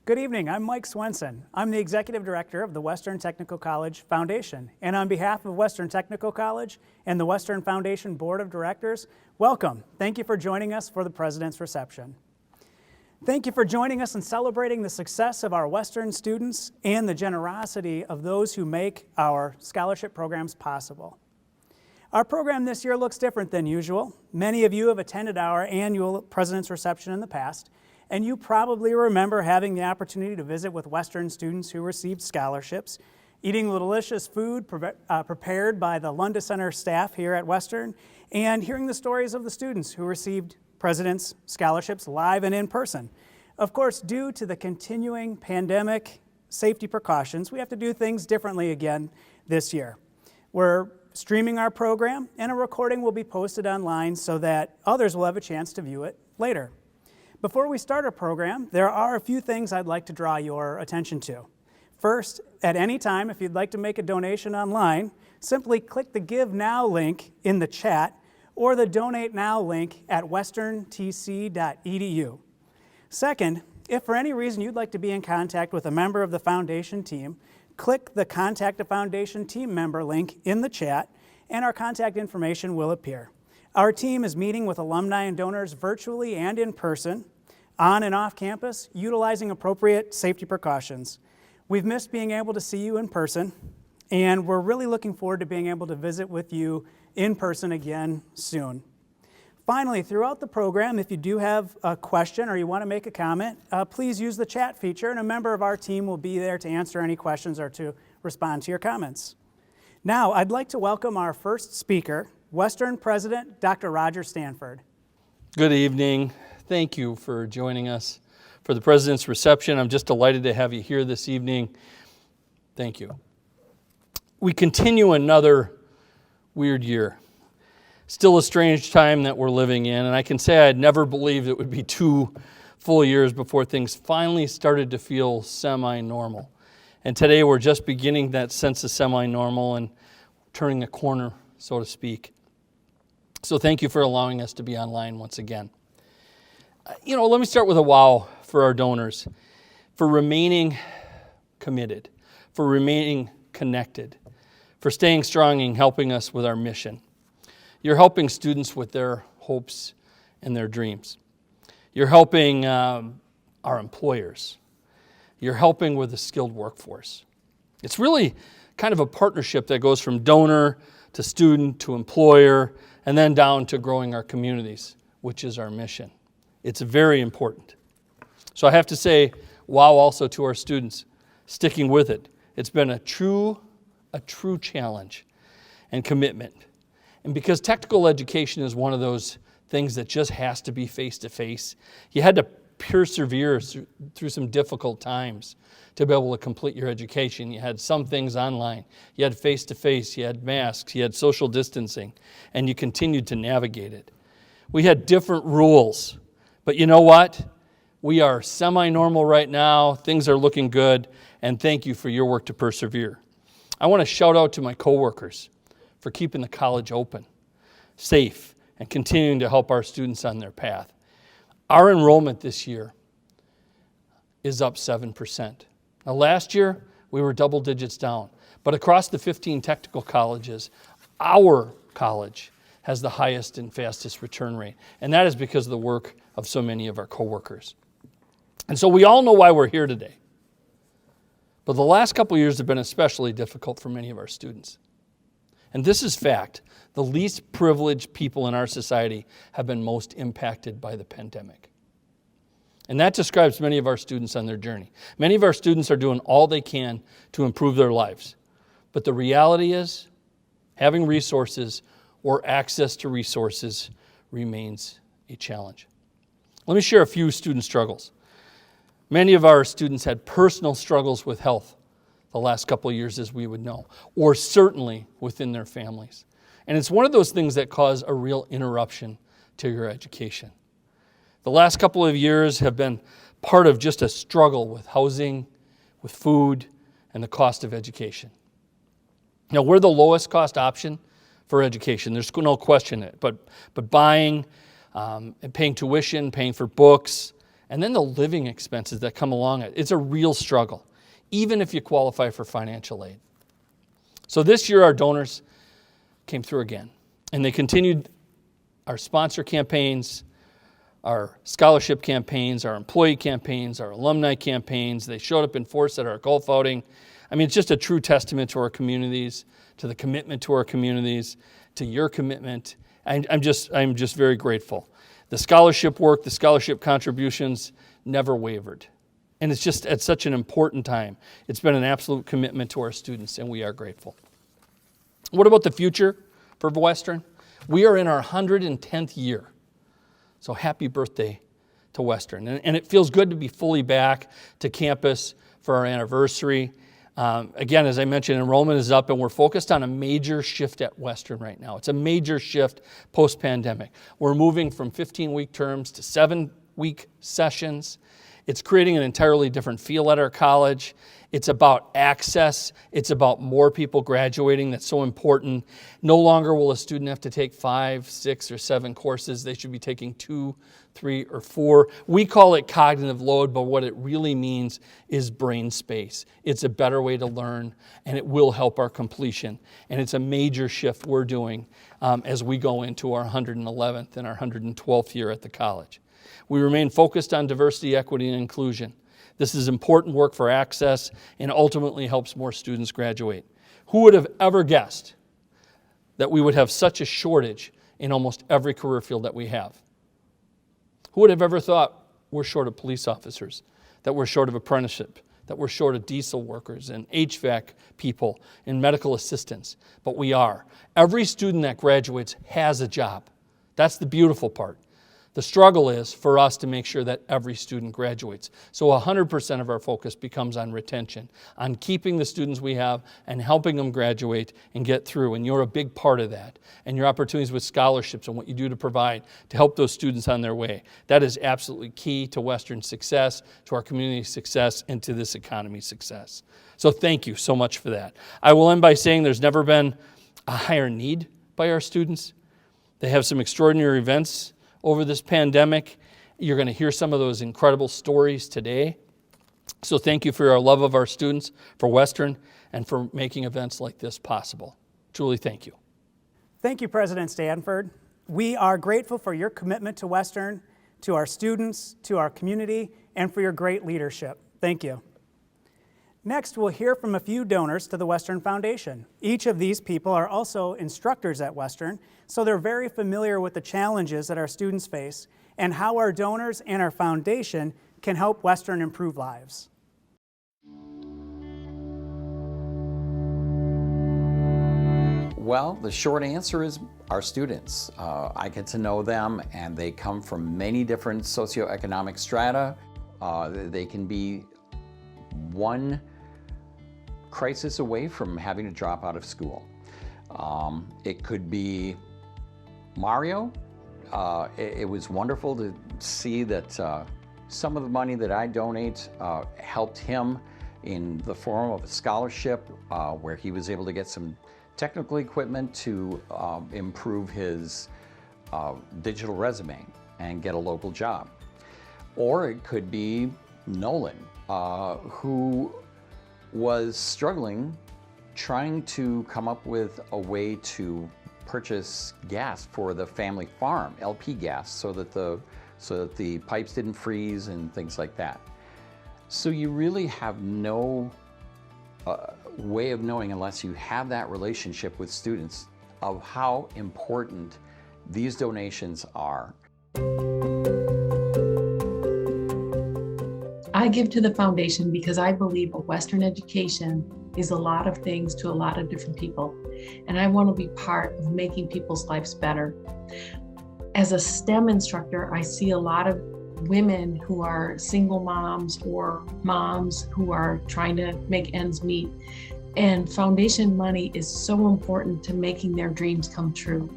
Good evening, I'm Mike Swenson. I'm the Executive Director of the Western Technical College Foundation. And on behalf of Western Technical College and the Western Foundation Board of Directors, welcome. Thank you for joining us for the President's Reception. Thank you for joining us in celebrating the success of our Western students and the generosity of those who make our scholarship programs possible. Our program this year looks different than usual. Many of you have attended our annual President's Reception in the past, and you probably remember having the opportunity to visit with Western students who received scholarships, eating the delicious food prepared by the Lunda Center staff here at Western, and hearing the stories of the students who received President's scholarships live and in person. Of course, due to the continuing pandemic safety precautions, we have to do things differently again this year. We're streaming our program, and a recording will be posted online so that others will have a chance to view it later. Before we start our program, there are a few things I'd like to draw your attention to. First, at any time, if you'd like to make a donation online, simply click the Give Now link in the chat or the Donate Now link at westerntc.edu. Second, if for any reason you'd like to be in contact with a member of the Foundation team, click the Contact a Foundation team member link in the chat and our contact information will appear. Our team is meeting with alumni and donors virtually and in person, on and off campus, utilizing appropriate safety precautions. We've missed being able to see you in person, and we're really looking forward to being able to visit with you in person again soon. Finally, throughout the program, if you do have a question or you want to make a comment, please use the chat feature, and a member of our team will be there to answer any questions or to respond to your comments. Now, I'd like to welcome our first speaker, Western President Dr. Roger Stanford. Good evening. Thank you for joining us for the President's Reception. I'm just delighted to have you here this evening. Thank you. We continue another weird year. Still a strange time that we're living in, and I can say I'd never believed it would be 2 full years before things finally started to feel semi-normal. And today we're just beginning that sense of semi-normal and turning the corner, so to speak. So thank you for allowing us to be online once again. Let me start with a wow for our donors, for remaining committed, for remaining connected, for staying strong and helping us with our mission. You're helping students with their hopes and their dreams. You're helping our employers. You're helping with a skilled workforce. It's really kind of a partnership that goes from donor to student to employer and then down to growing our communities, which is our mission. It's very important. So I have to say, wow also to our students, sticking with it. It's been a true challenge and commitment. And because technical education is one of those things that just has to be face-to-face, you had to persevere through some difficult times to be able to complete your education. You had some things online. You had face-to-face, you had masks, you had social distancing, and you continued to navigate it. We had different rules. But you know what? We are semi-normal right now. Things are looking good, and thank you for your work to persevere. I want to shout out to my coworkers for keeping the college open, safe, and continuing to help our students on their path. Our enrollment this year is up 7%. Now last year, we were double digits down, but across the 15 technical colleges, our college has the highest and fastest return rate. And that is because of the work of so many of our coworkers. And so we all know why we're here today. But the last couple of years have been especially difficult for many of our students. And this is fact. The least privileged people in our society have been most impacted by the pandemic. And that describes many of our students on their journey. Many of our students are doing all they can to improve their lives. But the reality is, having resources or access to resources remains a challenge. Let me share a few student struggles. Many of our students had personal struggles with health the last couple of years, as we would know, or certainly within their families. And it's one of those things that cause a real interruption to your education. The last couple of years have been part of just a struggle with housing, with food, and the cost of education. Now, we're the lowest cost option for education. There's no question it. But buying and paying tuition, paying for books, And then the living expenses that come along it. It's a real struggle, even if you qualify for financial aid. So this year our donors came through again, and they continued our sponsor campaigns, our scholarship campaigns, our employee campaigns, our alumni campaigns. They showed up in force at our golf outing. I mean, it's just a true testament to our communities, to the commitment to our communities, to your commitment. I'm just very grateful. The scholarship work, the scholarship contributions never wavered. And it's just at such an important time. It's been an absolute commitment to our students, and we are grateful. What about the future for Western? We are in our 110th year. So happy birthday to Western. And it feels good to be fully back to campus for our anniversary. Again, as I mentioned, enrollment is up, and we're focused on a major shift at Western right now. It's a major shift post-pandemic. We're moving from 15-week terms to 7-week sessions. It's creating an entirely different feel at our college. It's about access. It's about more people graduating. That's so important. No longer will a student have to take 5, 6, or 7 courses. They should be taking 2, 3, or 4. We call it cognitive load, but what it really means is brain space. It's a better way to learn, and it will help our completion. And it's a major shift we're doing as we go into our 111th and our 112th year at the college. We remain focused on diversity, equity, and inclusion. This is important work for access and ultimately helps more students graduate. Who would have ever guessed that we would have such a shortage in almost every career field that we have? Who would have ever thought we're short of police officers, that we're short of apprenticeship, that we're short of diesel workers and HVAC people and medical assistants? But we are. Every student that graduates has a job. That's the beautiful part. The struggle is for us to make sure that every student graduates. So 100% of our focus becomes on retention, on keeping the students we have and helping them graduate and get through. And you're a big part of that. And your opportunities with scholarships and what you do to provide to help those students on their way. That is absolutely key to Western success, to our community success, and to this economy's success. So thank you so much for that. I will end by saying there's never been a higher need by our students. They have some extraordinary events over this pandemic. You're going to hear some of those incredible stories today. So thank you for your love of our students, for Western, and for making events like this possible. Truly, thank you. Thank you, President Stanford. We are grateful for your commitment to Western, to our students, to our community, and for your great leadership. Thank you. Next, we'll hear from a few donors to the Western Foundation. Each of these people are also instructors at Western, so they're very familiar with the challenges that our students face and how our donors and our foundation can help Western improve lives. Well, the short answer is our students. I get to know them, and they come from many different socioeconomic strata. They can be one crisis away from having to drop out of school. It could be Mario. It was wonderful to see that some of the money that I donate helped him in the form of a scholarship where he was able to get some technical equipment to improve his digital resume and get a local job. Or it could be Nolan, who was struggling trying to come up with a way to purchase gas for the family farm, LP gas, so that the pipes didn't freeze and things like that. So you really have no way of knowing, unless you have that relationship with students, of how important these donations are. I give to the foundation because I believe a Western education is a lot of things to a lot of different people. And I want to be part of making people's lives better. As a STEM instructor, I see a lot of women who are single moms or moms who are trying to make ends meet. And foundation money is so important to making their dreams come true.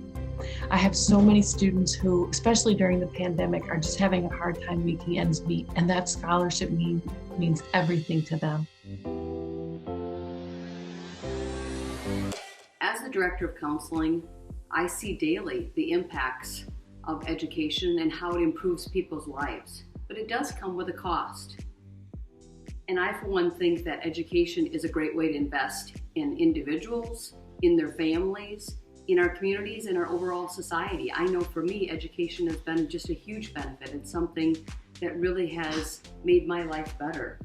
I have so many students who, especially during the pandemic, are just having a hard time making ends meet, and that scholarship means everything to them. As the Director of Counseling, I see daily the impacts of education and how it improves people's lives. but it does come with a cost. And I, for one, think that education is a great way to invest in individuals, in their families, in our communities, and our overall society. I know for me, education has been just a huge benefit. It's something that really has made my life better.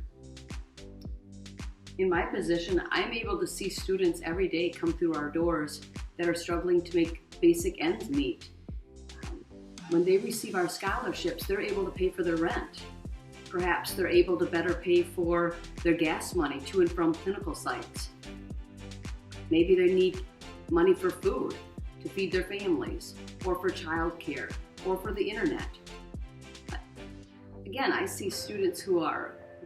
In my position, I'm able to see students every day come through our doors that are struggling to make basic ends meet. When they receive our scholarships, they're able to pay for their rent. Perhaps they're able to better pay for their gas money to and from clinical sites. Maybe they need money for food to feed their families, or for childcare, or for the internet. But again, I see students who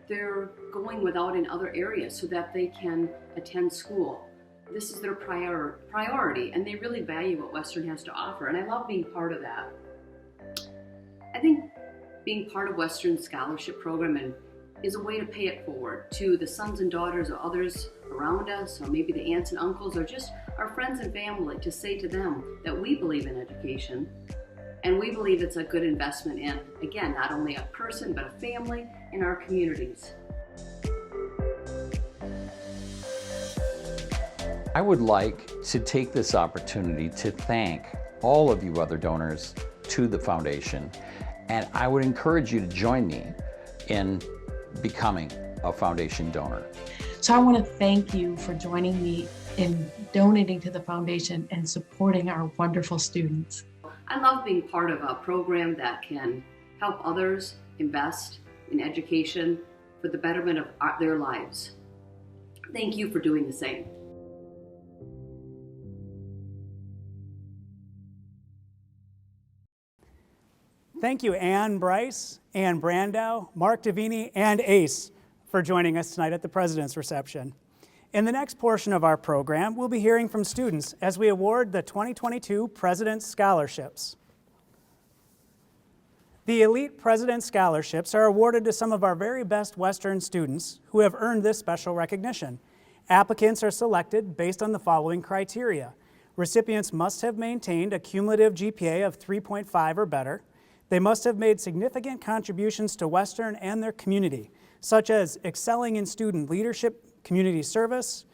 they're going without in other areas so that they can attend school. This is their priority, and they really value what Western has to offer, and I love being part of that. I think being part of Western's scholarship program is a way to pay it forward to the sons and daughters of others around us, or maybe the aunts and uncles, or just our friends and family, to say to them that we believe in education, and we believe it's a good investment in, again, not only a person, but a family and our communities. I would like to take this opportunity to thank all of you other donors to the foundation, and I would encourage you to join me in becoming a foundation donor. So I want to thank you for joining me in donating to the foundation and supporting our wonderful students. I love being part of a program that can help others invest in education for the betterment of their lives. Thank you for doing the same. Thank you, Ann Bryce, Ann Brandow, Mark Davini, and Ace for joining us tonight at the President's Reception. In the next portion of our program, we'll be hearing from students as we award the 2022 President's Scholarships. The Elite President's Scholarships are awarded to some of our very best Western students who have earned this special recognition. Applicants are selected based on the following criteria. Recipients must have maintained a cumulative GPA of 3.5 or better. They must have made significant contributions to Western and their community, such as excelling in student leadership, community service.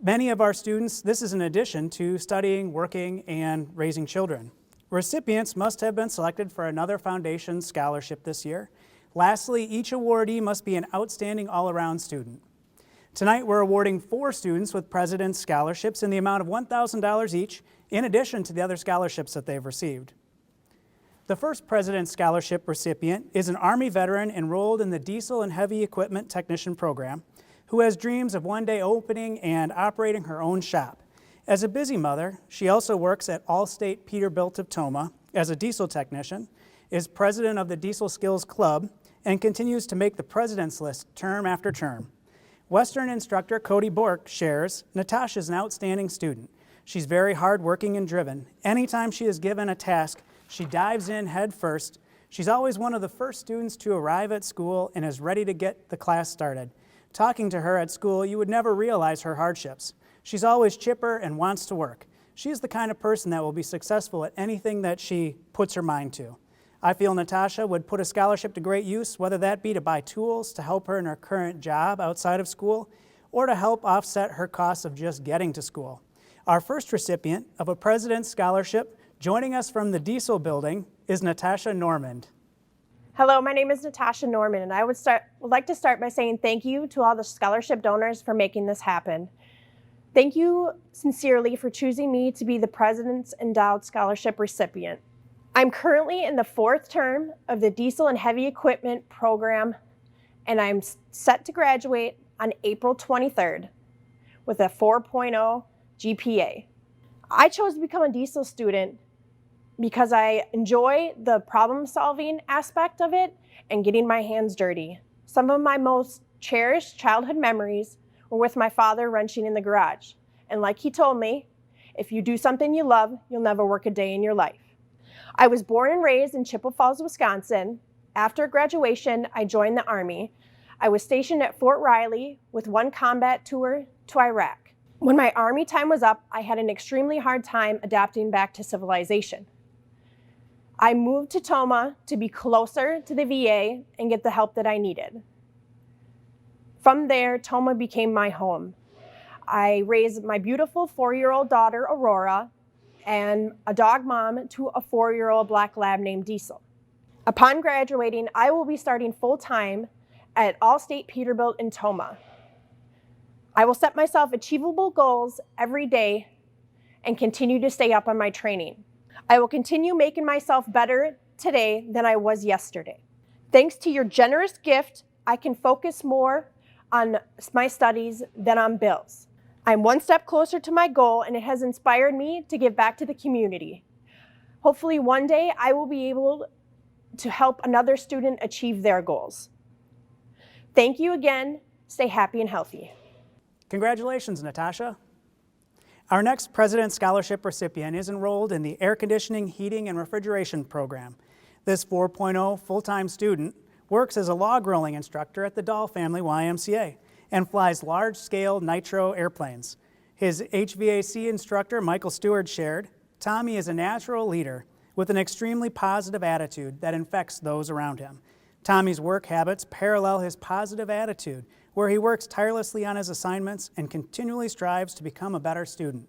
Many of our students, this is in addition to studying, working, and raising children. Recipients must have been selected for another foundation scholarship this year. Lastly, each awardee must be an outstanding all-around student. Tonight, we're awarding 4 students with President's Scholarships in the amount of $1,000 each, in addition to the other scholarships that they've received. The first President's Scholarship recipient is an Army veteran enrolled in the Diesel and Heavy Equipment Technician Program, who has dreams of one day opening and operating her own shop. As a busy mother, she also works at Allstate Peterbilt of Toma as a diesel technician, is president of the Diesel Skills Club, and continues to make the President's List term after term. Western instructor Cody Bork shares, Natasha's an outstanding student. She's very hardworking and driven. Anytime she is given a task, she dives in head first. She's always one of the first students to arrive at school and is ready to get the class started. Talking to her at school, you would never realize her hardships. She's always chipper and wants to work. She's the kind of person that will be successful at anything that she puts her mind to. I feel Natasha would put a scholarship to great use, whether that be to buy tools to help her in her current job outside of school, or to help offset her costs of just getting to school. Our first recipient of a President's Scholarship, joining us from the Diesel Building, is Natasha Normand. Hello, my name is Natasha Normand, and I would like to start by saying thank you to all the scholarship donors for making this happen. Thank you sincerely for choosing me to be the President's Endowed Scholarship recipient. I'm currently in the 4th term of the Diesel and Heavy Equipment program, and I'm set to graduate on April 23rd with a 4.0 GPA. I chose to become a diesel student because I enjoy the problem-solving aspect of it and getting my hands dirty. Some of my most cherished childhood memories were with my father wrenching in the garage. And like he told me, if you do something you love, you'll never work a day in your life. I was born and raised in Chippewa Falls, Wisconsin. After graduation, I joined the Army. I was stationed at Fort Riley with one combat tour to Iraq. When my Army time was up, I had an extremely hard time adapting back to civilization. I moved to Toma to be closer to the VA and get the help that I needed. From there, Toma became my home. I raised my beautiful 4-year-old daughter, Aurora, and a dog mom to a 4-year-old black lab named Diesel. Upon graduating, I will be starting full-time at Allstate Peterbilt in Toma. I will set myself achievable goals every day and continue to stay up on my training. I will continue making myself better today than I was yesterday. Thanks to your generous gift, I can focus more on my studies than on bills. I'm one step closer to my goal, and it has inspired me to give back to the community. Hopefully one day I will be able to help another student achieve their goals. Thank you again. Stay happy and healthy. Congratulations, Natasha. Our next President's Scholarship recipient is enrolled in the Air Conditioning, Heating, and Refrigeration program. This 4.0 full-time student works as a log rolling instructor at the Dahl Family YMCA and flies large-scale nitro airplanes. His HVAC instructor, Michael Stewart, shared, "Tommy is a natural leader with an extremely positive attitude that infects those around him. Tommy's work habits parallel his positive attitude, where he works tirelessly on his assignments and continually strives to become a better student.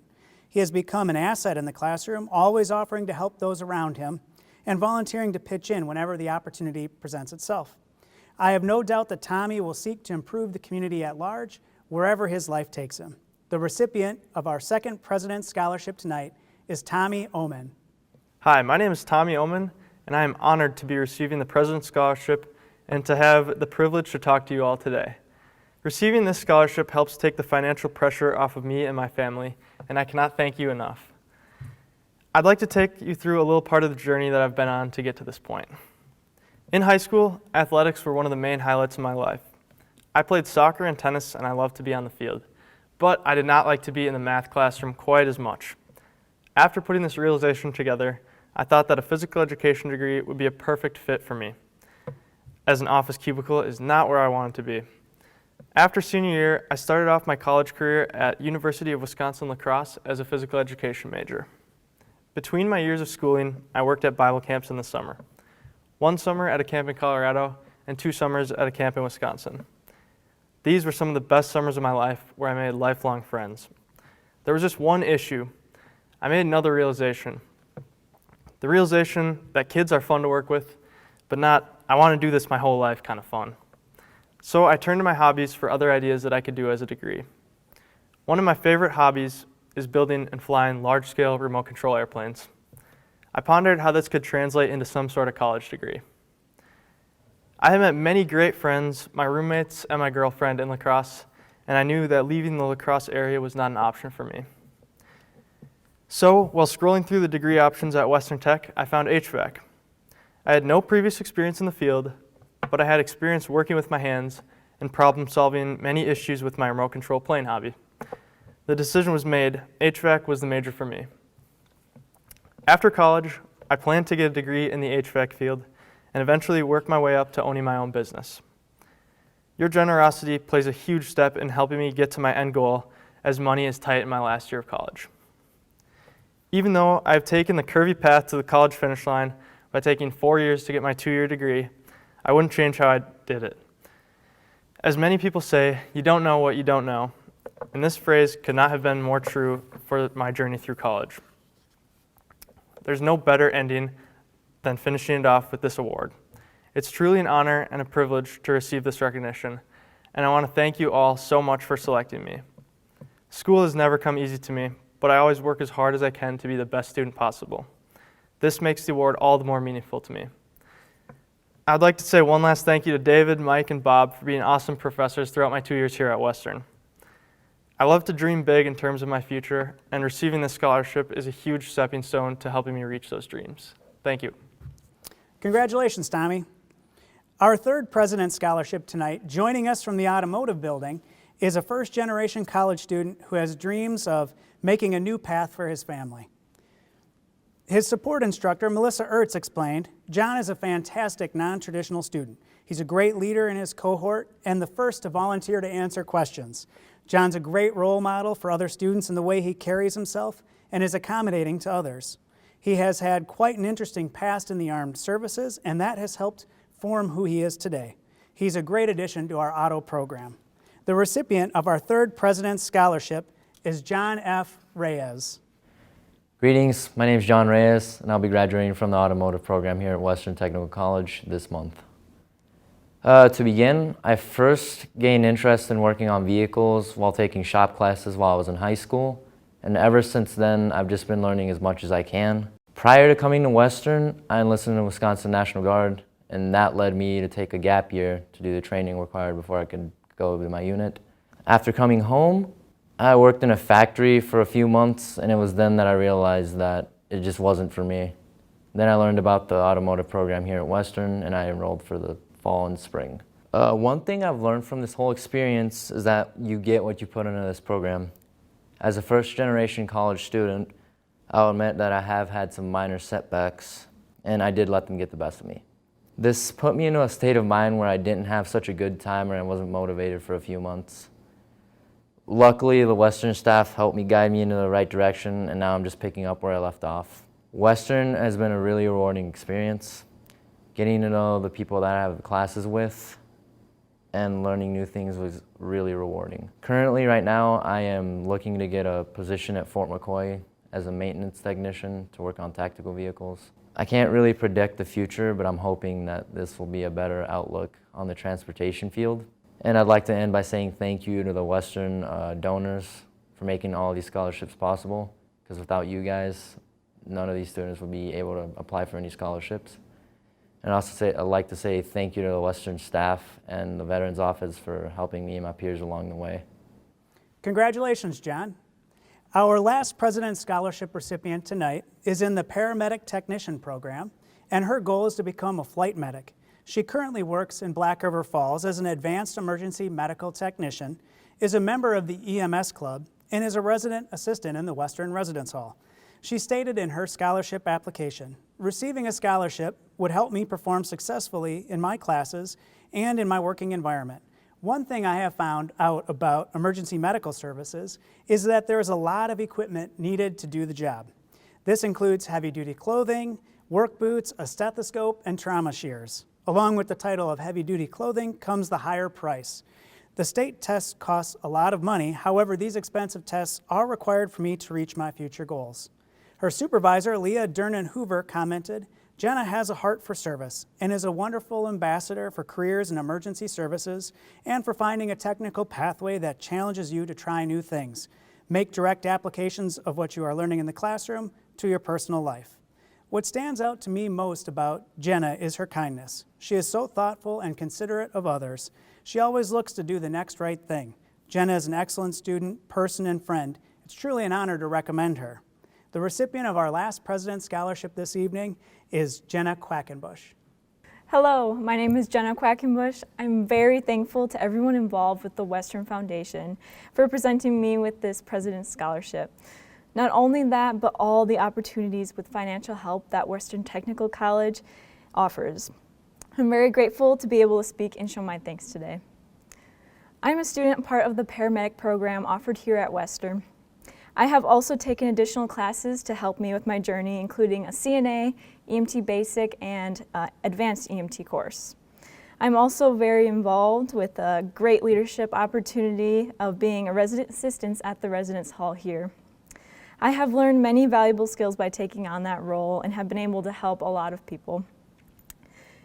He has become an asset in the classroom, always offering to help those around him and volunteering to pitch in whenever the opportunity presents itself. I have no doubt that Tommy will seek to improve the community at large, wherever his life takes him." The recipient of our second President's Scholarship tonight is Tommy Oman. Hi, my name is Tommy Oman, and I am honored to be receiving the President's Scholarship and to have the privilege to talk to you all today. Receiving this scholarship helps take the financial pressure off of me and my family, and I cannot thank you enough. I'd like to take you through a little part of the journey that I've been on to get to this point. In high school, athletics were one of the main highlights of my life. I played soccer and tennis, and I loved to be on the field, but I did not like to be in the math classroom quite as much. After putting this realization together, I thought that a physical education degree would be a perfect fit for me, as an office cubicle is not where I wanted to be. After senior year, I started off my college career at University of Wisconsin-La Crosse as a physical education major. Between my years of schooling, I worked at Bible camps in the summer. One summer at a camp in Colorado and 2 summers at a camp in Wisconsin. These were some of the best summers of my life where I made lifelong friends. There was just one issue. I made another realization. The realization that kids are fun to work with, but not, I want to do this my whole life kind of fun. So I turned to my hobbies for other ideas that I could do as a degree. One of my favorite hobbies is building and flying large-scale remote control airplanes. I pondered how this could translate into some sort of college degree. I had met many great friends, my roommates, and my girlfriend in La Crosse, and I knew that leaving the La Crosse area was not an option for me. So, while scrolling through the degree options at Western Tech, I found HVAC. I had no previous experience in the field, but I had experience working with my hands and problem-solving many issues with my remote control plane hobby. The decision was made. HVAC was the major for me. After college, I planned to get a degree in the HVAC field and eventually work my way up to owning my own business. Your generosity plays a huge step in helping me get to my end goal, as money is tight in my last year of college. Even though I've taken the curvy path to the college finish line by taking 4 years to get my 2-year degree, I wouldn't change how I did it. As many people say, you don't know what you don't know, and this phrase could not have been more true for my journey through college. There's no better ending than finishing it off with this award. It's truly an honor and a privilege to receive this recognition, and I want to thank you all so much for selecting me. School has never come easy to me, but I always work as hard as I can to be the best student possible. This makes the award all the more meaningful to me. I'd like to say one last thank you to David, Mike, and Bob for being awesome professors throughout my 2 years here at Western. I love to dream big in terms of my future, and receiving this scholarship is a huge stepping stone to helping me reach those dreams. Thank you. Congratulations, Tommy. Our third President's Scholarship tonight, joining us from the automotive building, is a first-generation college student who has dreams of making a new path for his family. His support instructor, Melissa Ertz, explained, "John is a fantastic non-traditional student. He's a great leader in his cohort and the first to volunteer to answer questions. John's a great role model for other students in the way he carries himself and is accommodating to others. He has had quite an interesting past in the armed services, and that has helped form who he is today. He's a great addition to our auto program. The recipient of our third President's Scholarship is John F. Reyes. Greetings, my name is John Reyes, and I'll be graduating from the automotive program here at Western Technical College this month. To begin, I first gained interest in working on vehicles while taking shop classes while I was in high school, and ever since then, I've just been learning as much as I can. Prior to coming to Western, I enlisted in the Wisconsin National Guard, and that led me to take a gap year to do the training required before I could go to my unit. After coming home, I worked in a factory for a few months, and it was then that I realized that it just wasn't for me. Then I learned about the automotive program here at Western, and I enrolled for the fall and spring. One thing I've learned from this whole experience is that you get what you put into this program. As a first-generation college student, I'll admit that I have had some minor setbacks, and I did let them get the best of me. This put me into a state of mind where I didn't have such a good time or I wasn't motivated for a few months. Luckily, the Western staff helped me guide me into the right direction, and now I'm just picking up where I left off. Western has been a really rewarding experience. Getting to know the people that I have classes with and learning new things was really rewarding. Currently, right now, I am looking to get a position at Fort McCoy as a maintenance technician to work on tactical vehicles. I can't really predict the future, but I'm hoping that this will be a better outlook on the transportation field. And I'd like to end by saying thank you to the Western donors for making all these scholarships possible, because without you guys, none of these students would be able to apply for any scholarships. And I'd like to say thank you to the Western staff and the Veterans Office for helping me and my peers along the way. Congratulations, John. Our last President's Scholarship recipient tonight is in the Paramedic Technician program, and her goal is to become a flight medic. She currently works in Black River Falls as an advanced emergency medical technician, is a member of the EMS Club, and is a resident assistant in the Western Residence Hall. She stated in her scholarship application, "Receiving a scholarship would help me perform successfully in my classes and in my working environment. One thing I have found out about emergency medical services is that there is a lot of equipment needed to do the job. This includes heavy-duty clothing, work boots, a stethoscope, and trauma shears. Along with the title of heavy-duty clothing comes the higher price. The state test costs a lot of money, however, these expensive tests are required for me to reach my future goals." Her supervisor, Leah Dernan-Hoover, commented, "Jenna has a heart for service and is a wonderful ambassador for careers in emergency services and for finding a technical pathway that challenges you to try new things. Make direct applications of what you are learning in the classroom to your personal life." What stands out to me most about Jenna is her kindness. She is so thoughtful and considerate of others. She always looks to do the next right thing. Jenna is an excellent student, person, and friend. It's truly an honor to recommend her. The recipient of our last President's Scholarship this evening is Jenna Quackenbush. Hello, my name is Jenna Quackenbush. I'm very thankful to everyone involved with the Western Foundation for presenting me with this President's Scholarship. Not only that, but all the opportunities with financial help that Western Technical College offers. I'm very grateful to be able to speak and show my thanks today. I'm a student part of the paramedic program offered here at Western. I have also taken additional classes to help me with my journey, including a CNA, EMT Basic, and Advanced EMT course. I'm also very involved with a great leadership opportunity of being a resident assistant at the Residence Hall here. I have learned many valuable skills by taking on that role and have been able to help a lot of people.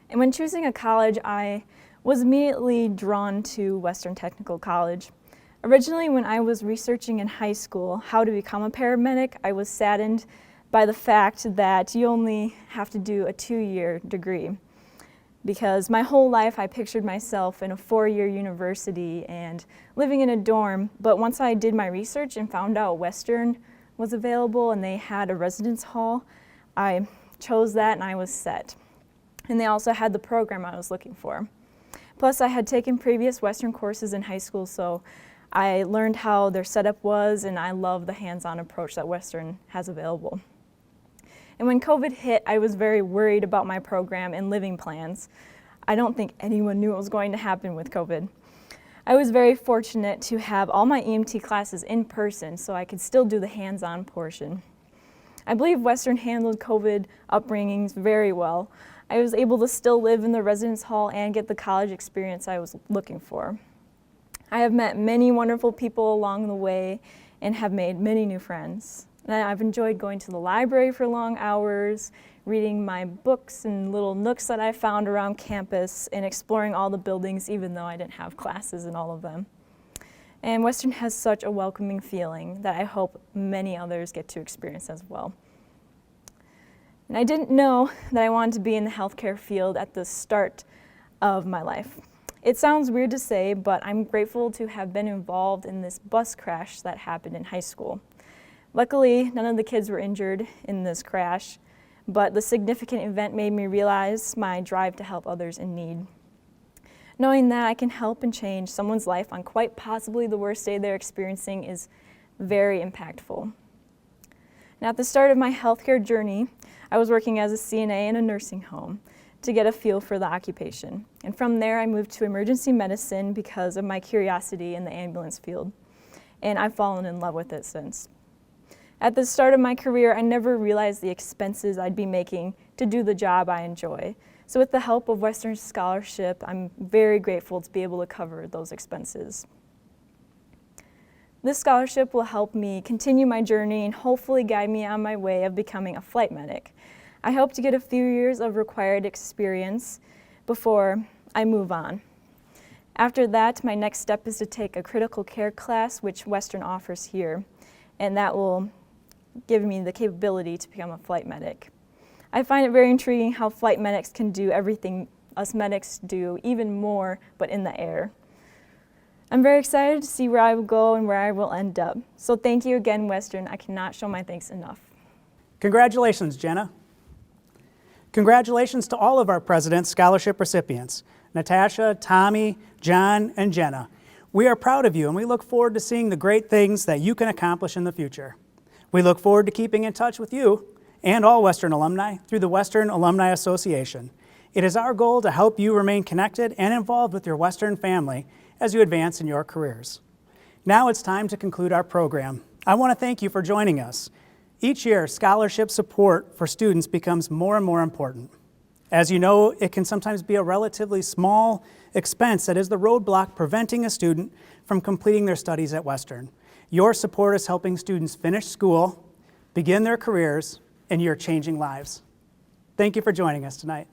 And when choosing a college, I was immediately drawn to Western Technical College. Originally, when I was researching in high school how to become a paramedic, I was saddened by the fact that you only have to do a 2-year degree. Because my whole life I pictured myself in a 4-year university and living in a dorm, but once I did my research and found out Western was available and they had a residence hall, I chose that and I was set. And they also had the program I was looking for. Plus, I had taken previous Western courses in high school, so I learned how their setup was, and I love the hands-on approach that Western has available. And when COVID hit, I was very worried about my program and living plans. I don't think anyone knew what was going to happen with COVID. I was very fortunate to have all my EMT classes in person, so I could still do the hands-on portion. I believe Western handled COVID upbringings very well. I was able to still live in the residence hall and get the college experience I was looking for. I have met many wonderful people along the way and have made many new friends. And I've enjoyed going to the library for long hours, reading my books and little nooks that I found around campus, and exploring all the buildings even though I didn't have classes in all of them. And Western has such a welcoming feeling that I hope many others get to experience as well. And I didn't know that I wanted to be in the healthcare field at the start of my life. It sounds weird to say, but I'm grateful to have been involved in this bus crash that happened in high school. Luckily, none of the kids were injured in this crash, but the significant event made me realize my drive to help others in need. Knowing that I can help and change someone's life on quite possibly the worst day they're experiencing is very impactful. Now, at the start of my healthcare journey, I was working as a CNA in a nursing home to get a feel for the occupation. And from there, I moved to emergency medicine because of my curiosity in the ambulance field. And I've fallen in love with it since. At the start of my career, I never realized the expenses I'd be making to do the job I enjoy. So with the help of Western Scholarship, I'm very grateful to be able to cover those expenses. This scholarship will help me continue my journey and hopefully guide me on my way of becoming a flight medic. I hope to get a few years of required experience before I move on. After that, my next step is to take a critical care class, which Western offers here, and that will give me the capability to become a flight medic. I find it very intriguing how flight medics can do everything us medics do, even more, but in the air. I'm very excited to see where I will go and where I will end up. So thank you again, Western. I cannot show my thanks enough. Congratulations, Jenna. Congratulations to all of our President's Scholarship recipients, Natasha, Tommy, John, and Jenna. We are proud of you, and we look forward to seeing the great things that you can accomplish in the future. We look forward to keeping in touch with you and all Western alumni through the Western Alumni Association. It is our goal to help you remain connected and involved with your Western family as you advance in your careers. Now it's time to conclude our program. I want to thank you for joining us. Each year, scholarship support for students becomes more and more important. As you know, it can sometimes be a relatively small expense that is the roadblock preventing a student from completing their studies at Western. Your support is helping students finish school, begin their careers, and you're changing lives. Thank you for joining us tonight.